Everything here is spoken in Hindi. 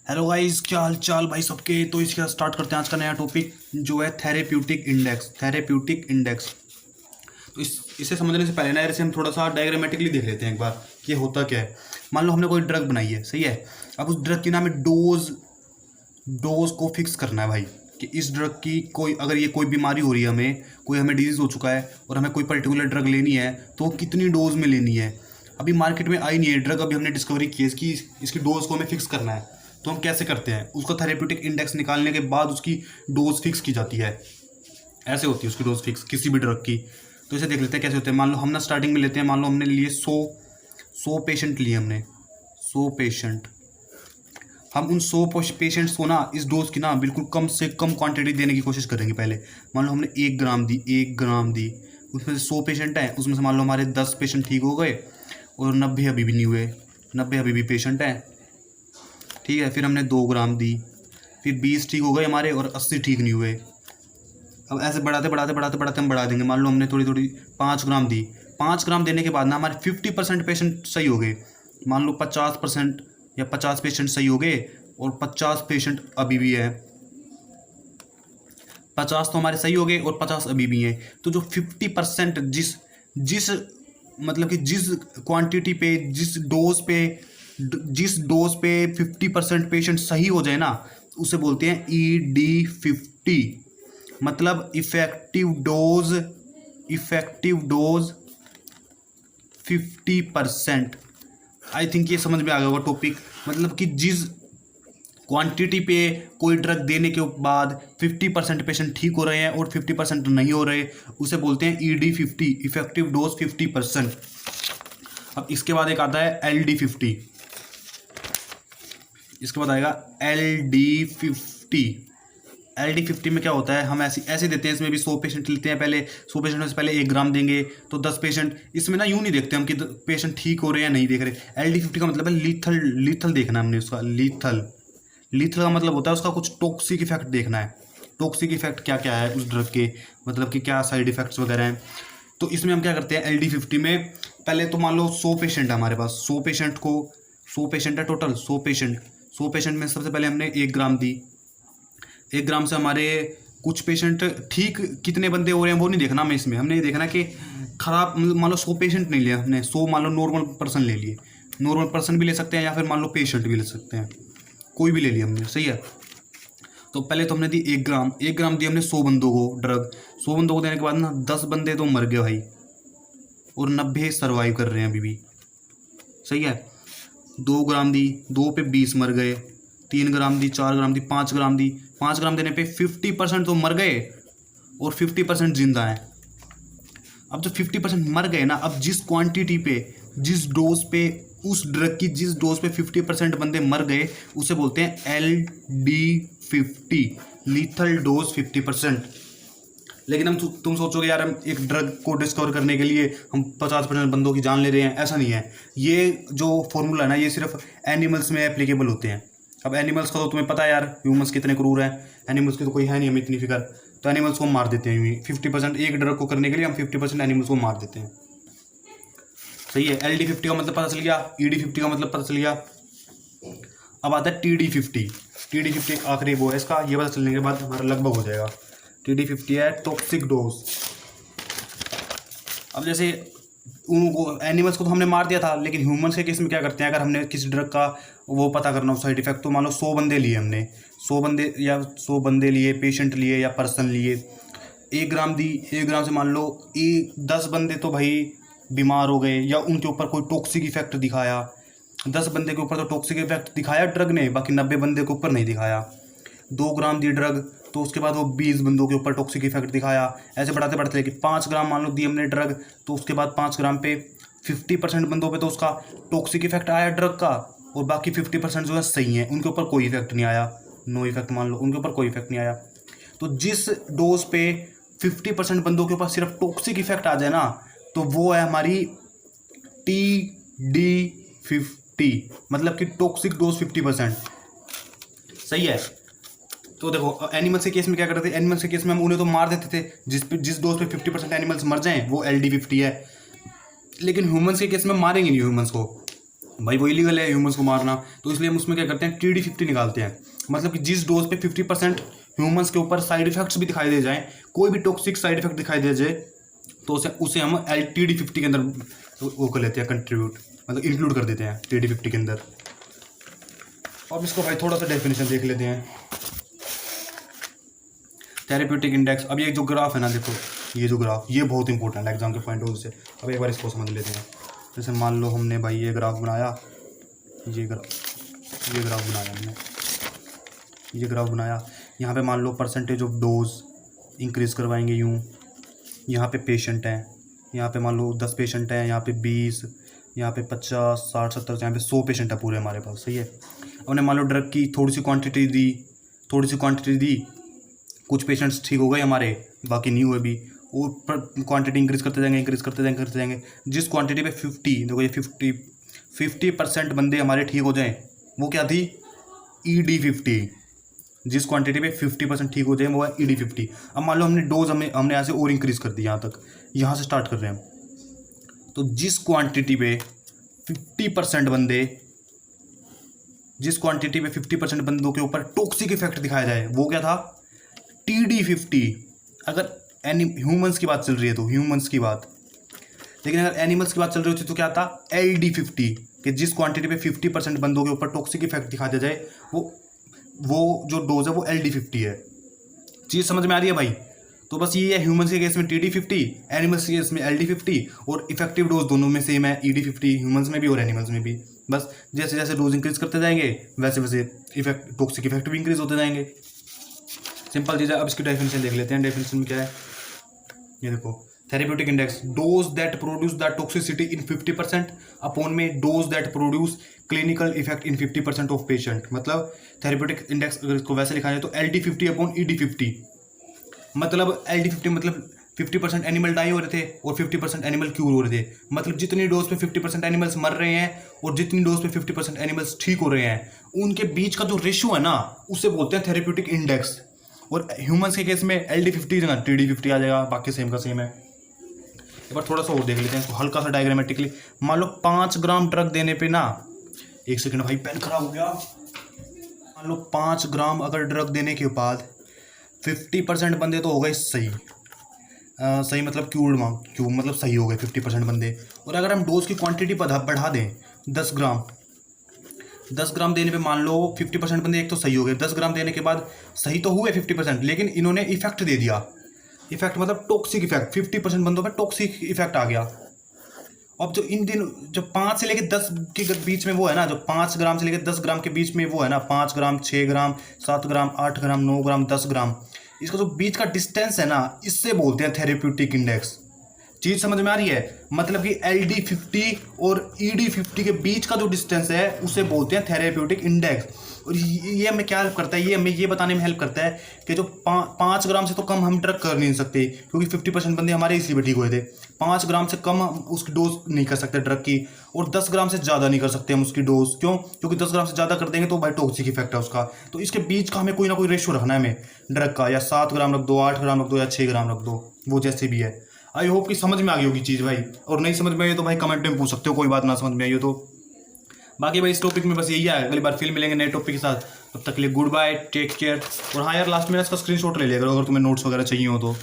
हेलो गाइस, क्या हाल चाल भाई सबके। तो इसके साथ स्टार्ट करते हैं आज का नया टॉपिक जो है थेरेप्यूटिक इंडेक्स। तो इसे समझने से पहले ना इसे हम थोड़ा सा डायग्रामेटिकली देख लेते हैं एक बार कि ये होता क्या है। मान लो हमने कोई ड्रग बनाई है, सही है। अब उस ड्रग की ना हमें डोज डोज को फिक्स करना है भाई, कि इस ड्रग की कोई अगर ये कोई बीमारी हो रही है, हमें डिजीज़ हो चुका है और हमें कोई पर्टिकुलर ड्रग लेनी है तो वो कितनी डोज में लेनी है। अभी मार्केट में आई नहीं है ड्रग, अभी हमने डिस्कवरी की है इसकी डोज को हमें फिक्स करना है। तो हम कैसे करते हैं, उसका थेरेप्यूटिक इंडेक्स निकालने के बाद उसकी डोज फिक्स की जाती है। ऐसे होती है उसकी डोज फिक्स किसी भी ड्रग की। तो इसे देख लेते हैं कैसे होते हैं। मान लो हम ना स्टार्टिंग में लेते हैं, मान लो हमने लिए 100 पेशेंट लिए हमने 100 पेशेंट। हम उन 100 पेशेंट्स को ना इस डोज की ना बिल्कुल कम से कम क्वांटिटी देने की कोशिश करेंगे। पहले मान लो हमने 1 ग्राम दी। उसमें से 100 पेशेंट हैं, उसमें से मान लो हमारे 10 पेशेंट ठीक हो गए और 90 अभी भी नहीं हुए। 90 अभी भी पेशेंट हैं, ठीक है। फिर हमने 2 ग्राम दी, फिर 20 ठीक हो गए हमारे और 80 ठीक नहीं हुए। अब ऐसे बढ़ाते बढ़ाते बढ़ाते बढ़ाते हम बढ़ा देंगे। मान लो हमने थोड़ी थोड़ी 5 ग्राम दी। 5 ग्राम देने के बाद ना हमारे 50% पेशेंट सही हो गए। मान लो 50% या 50 पेशेंट सही हो गए और 50 पेशेंट अभी भी है। 50 तो हमारे सही हो गए और 50 अभी भी हैं। तो जो 50% जिस जिस मतलब कि जिस क्वांटिटी पे जिस डोज पे 50% पेशेंट सही हो जाए ना, उसे बोलते हैं ED50। मतलब इफेक्टिव डोज 50%। आई थिंक ये समझ में आ गया होगा टॉपिक। मतलब कि जिस क्वांटिटी पे कोई ड्रग देने के बाद 50% पेशेंट ठीक हो रहे हैं और 50% नहीं हो रहे, उसे बोलते हैं ED50, इफेक्टिव डोज 50%। अब इसके बाद एक आता है LD50। इसके बाद आएगा LD50। LD50 में क्या होता है, हम ऐसे ऐसे देते हैं। इसमें भी 100 पेशेंट लेते हैं पहले। 100 पेशेंट में से पहले 1 ग्राम देंगे तो 10 पेशेंट। इसमें ना यूँ नहीं देखते हम कि पेशेंट ठीक हो रहे हैं या नहीं देख रहे। LD50 का मतलब है लीथल देखना है हमने उसका। लीथल का मतलब होता है उसका कुछ टॉक्सिक इफेक्ट देखना है। टॉक्सिक इफेक्ट क्या क्या है उस ड्रग के, मतलब कि क्या साइड इफेक्ट्स वगैरह हैं। तो इसमें हम क्या करते हैं LD50 में, पहले तो मान लो 100 पेशेंट है हमारे पास। 100 पेशेंट है टोटल। 100 पेशेंट में सबसे पहले हमने 1 ग्राम दी। 1 ग्राम से हमारे कुछ पेशेंट ठीक कितने बंदे हो रहे हैं वो नहीं देखना हमें। इसमें हमने ये देखना कि खराब, मान लो 100 पेशेंट नहीं लिया हमने, 100 मान लो नॉर्मल पर्सन ले लिए। नॉर्मल पर्सन भी ले सकते हैं या फिर मान लो पेशेंट भी ले सकते हैं, कोई भी ले लिया हमने, सही है। तो पहले तो हमने दी 1 ग्राम दी हमने 100 बंदों को ड्रग। 100 बंदों को देने के बाद ना 10 बंदे तो मर गए भाई और 90 सर्वाइव कर रहे हैं अभी भी, सही है। 2 ग्राम दी, 2 पे 20 मर गए। 3 ग्राम दी, 4 ग्राम दी, 5 ग्राम दी। 5 ग्राम देने पे 50% तो मर गए और 50% जिंदा हैं। अब जो 50% मर गए ना, अब जिस क्वांटिटी पे, जिस डोज पे, उस ड्रग की जिस डोज पे 50% बंदे मर गए, उसे बोलते हैं LD50, लीथल डोज 50%। लेकिन तुम सोचोगे यार, हम एक ड्रग को डिस्कवर करने के लिए हम 50% बंदों की जान ले रहे हैं। ऐसा नहीं है। ये जो फॉर्मूला है ना, ये सिर्फ एनिमल्स में एप्लीकेबल होते हैं। अब एनिमल्स का तो तुम्हें पता है यार, ह्यूमंस कितने क्रूर हैं। एनिमल्स की तो कोई है नहीं हमें इतनी फिक्र। तो एनिमल्स को मार देते हैं 50%। एक ड्रग को करने के लिए हम 50% एनिमल्स को मार देते हैं, सही है। LD50 का मतलब पता चल गया, ED50 का मतलब पता चल गया। अब आता है TD50। TD50 आखिरी वो है इसका, ये पता चलने के बाद हमारा लगभग हो जाएगा। TD50 है टॉक्सिक डोज। अब जैसे उनको एनिमल्स को तो हमने मार दिया था, लेकिन ह्यूमंस के केस में क्या करते हैं, अगर हमने किसी ड्रग का वो पता करना हो साइड इफेक्ट, तो मान लो 100 बंदे लिए हमने। 100 बंदे लिए, पेशेंट लिए या पर्सन लिए। 1 ग्राम दी। 1 ग्राम से मान लो 10 बंदे तो भाई बीमार हो गए या उनके ऊपर कोई टॉक्सिक इफेक्ट दिखाया। 10 बंदे के ऊपर तो टॉक्सिक इफेक्ट दिखाया ड्रग ने, बाकी 90 बंदे के ऊपर नहीं दिखाया। 2 ग्राम दी ड्रग, तो उसके बाद वो 20 बंदों के ऊपर टॉक्सिक इफेक्ट दिखाया। ऐसे बढ़ाते बढ़ाते लेके 5 ग्राम मान लो दी हमने ड्रग, तो उसके बाद 5 ग्राम पे 50% बंदों पे तो उसका टॉक्सिक इफेक्ट आया ड्रग का, और बाकी 50% जो है सही है, उनके ऊपर कोई इफेक्ट नहीं आया। नो इफेक्ट मान लो, उनके ऊपर कोई इफेक्ट नहीं आया। तो जिस डोज पे 50% बंदों के ऊपर सिर्फ टॉक्सिक इफेक्ट आ जाए ना, तो वो है हमारी TD50, मतलब कि टॉक्सिक डोज 50%, सही है। तो देखो एनिमल्स के केस में क्या करते थे, एनिमल्स के केस में हम उन्हें तो मार देते थे। जिस डोज पे 50% एनिमल्स मर जाएं वो LD50 है। लेकिन ह्यूमंस के केस में मारेंगे नहीं ह्यूमंस को। भाई वो इलीगल है ह्यूमंस को मारना, तो इसलिए हम उसमें क्या करते हैं, TD50 निकालते हैं। मतलब कि जिस डोज पे 50% ह्यूमंस के ऊपर साइड इफेक्ट्स भी दिखाई दे जाएं, कोई भी टॉक्सिक साइड इफेक्ट दिखाई दे जाए, तो उसे हम TD50 के अंदर वो कर लेते हैं, कंट्रीब्यूट मतलब इंक्लूड कर देते हैं TD50 के अंदर। अब इसको भाई थोड़ा सा डेफिनेशन देख लेते हैं। थेरेप्यूटिक इंडेक्स, अब ये जो ग्राफ है ना, देखो ये जो ग्राफ, ये बहुत इंपॉर्टेंट है एग्जाम के पॉइंट ऑफ व्यू से। अब एक बार इसको समझ लेते हैं। जैसे मान लो हमने भाई ये ग्राफ बनाया, ये ग्राफ बनाया हमने, ये ग्राफ बनाया। यहाँ पे मान लो परसेंटेज ऑफ डोज इंक्रीज़ करवाएंगे यूँ। यहाँ पे पेशेंट हैं, यहाँ पे मान लो 10 पेशेंट हैं, यहाँ पे 20, यहाँ पे 50, 60, 70, यहाँ पे 100 पेशेंट है पूरे हमारे पास, सही है। हमने मान लो ड्रग की थोड़ी सी क्वांटिटी दी, कुछ पेशेंट्स ठीक हो गए हमारे, बाकी नहीं हुए भी, और क्वांटिटी इंक्रीज़ करते जाएंगे। जिस क्वांटिटी पे 50, देखो ये 50% बंदे हमारे ठीक हो जाएं, वो क्या थी, ED50। जिस क्वांटिटी पे 50% ठीक हो जाए वो है ED50। अब मान लो हमने डोज हमने यहाँ से और इंक्रीज़ कर दी, यहाँ तक, यहाँ से स्टार्ट कर रहे हैं हम। तो जिस क्वांटिटी पे 50% बंदों के ऊपर टॉक्सिक इफेक्ट दिखाया जाए, वो क्या था, TD50। अगर ह्यूमंस की बात चल रही है तो ह्यूमंस की बात, लेकिन अगर एनिमल्स की बात चल रही होती तो क्या था, LD50, कि जिस क्वांटिटी पे 50% बंदों के ऊपर टॉक्सिक इफेक्ट दिखा दिया जाए, वो जो डोज है वो LD50 है। चीज़ समझ में आ रही है भाई। तो बस ये है, ह्यूमंस के केस में TD50, एनिमल्स के केस में LD50, और इफेक्टिव डोज दोनों में सेम है, ED50, ह्यूमंस में भी और एनिमल्स में भी। बस जैसे जैसे डोज इंक्रीज करते जाएंगे वैसे वैसे टॉक्सिक इफेक्ट भी इंक्रीज होते जाएंगे। सिंपल चीज़ है। अब इसकी डेफिनेशन देख लेते हैं। डेफिनेशन में क्या है, ये देखो, therapeutic index, dose that produce the toxicity in 50% upon में dose that produce clinical effect in 50% of patient. मतलब थेरेप्यूटिक इंडेक्स अगर इसको वैसे लिखा जाए तो LD50 अपॉन ED50। मतलब LD50 मतलब 50% एनिमल डाई हो रहे थे और 50% एनिमल क्यूर हो रहे थे। मतलब जितनी डोज पे 50% एनिमल्स मर रहे हैं और जितनी डोज पे 50% एनिमल्स ठीक हो रहे हैं, उनके बीच का जो रेशियो है ना, उसे बोलते हैं थेरेप्यूटिक इंडेक्स। और ह्यूमंस के केस में LD50 जगह TD50 आ जाएगा, बाकी सेम का सेम है। एक बार थोड़ा सा और देख लेते हैं इसको हल्का सा डायग्रामेटिकली। मान लो 5 ग्राम ड्रग देने पे ना, एक सेकंड भाई पेन खराब हो गया। मान लो 5 ग्राम अगर ड्रग देने के बाद 50% बंदे तो हो गए सही, सही मतलब क्यूर्ड मतलब सही हो गए 50% बंदे। और अगर हम डोज की क्वांटिटी बढ़ा दें 10 ग्राम देने पे मान लो 50% बंदे एक तो सही हो गए, 10 ग्राम देने के बाद सही तो हुए 50%, लेकिन इन्होंने इफेक्ट दे दिया। इफेक्ट मतलब टॉक्सिक इफेक्ट, 50% बंदों पे टॉक्सिक इफेक्ट आ गया। अब जो इन दिन जो 5 से लेकर 10 के बीच में वो है ना, जो 5 ग्राम से लेकर 10 ग्राम के बीच में वो है ना, 5 ग्राम, 6 ग्राम, 7 ग्राम, 8 ग्राम, 9 ग्राम, 10 ग्राम, इसका जो बीच का डिस्टेंस है ना, इससे बोलते हैं थेरेप्यूटिक इंडेक्स। चीज़ समझ में आ रही है। मतलब कि LD50 और ED50 के बीच का जो डिस्टेंस है उसे बोलते हैं थेरेप्यूटिक इंडेक्स। और ये हमें क्या हेल्प करता है, ये हमें ये बताने में हेल्प करता है कि जो 5 ग्राम से तो कम हम ड्रग कर नहीं सकते, क्योंकि 50% बंदे हमारे इसी पे ठीक हुए थे। 5 ग्राम से कम हम उसकी डोज नहीं कर सकते ड्रग की, और 10 ग्राम से ज़्यादा नहीं कर सकते हम उसकी डोज। क्यों? क्योंकि 10 ग्राम से ज़्यादा कर देंगे तो भाई टॉक्सिक इफेक्ट है उसका। तो इसके बीच का हमें कोई ना कोई रेशियो रखना है हमें ड्रग का, या 7 ग्राम रख दो, 8 ग्राम रख दो, या 6 ग्राम रख दो, वो जैसे भी है। आई होप कि समझ में आ गई होगी चीज़ भाई, और नहीं समझ में आई तो भाई कमेंट में पूछ सकते हो, कोई बात ना समझ में आई हो तो। बाकी भाई इस टॉपिक में बस यही है, अगली बार फिर मिलेंगे नए टॉपिक के साथ। तब तक के लिए गुड बाय, टेक केयर। और हाँ यार, लास्ट में इसका स्क्रीनशॉट ले लिया करो अगर तुम्हें नोट्स वगैरह चाहिए हो तो।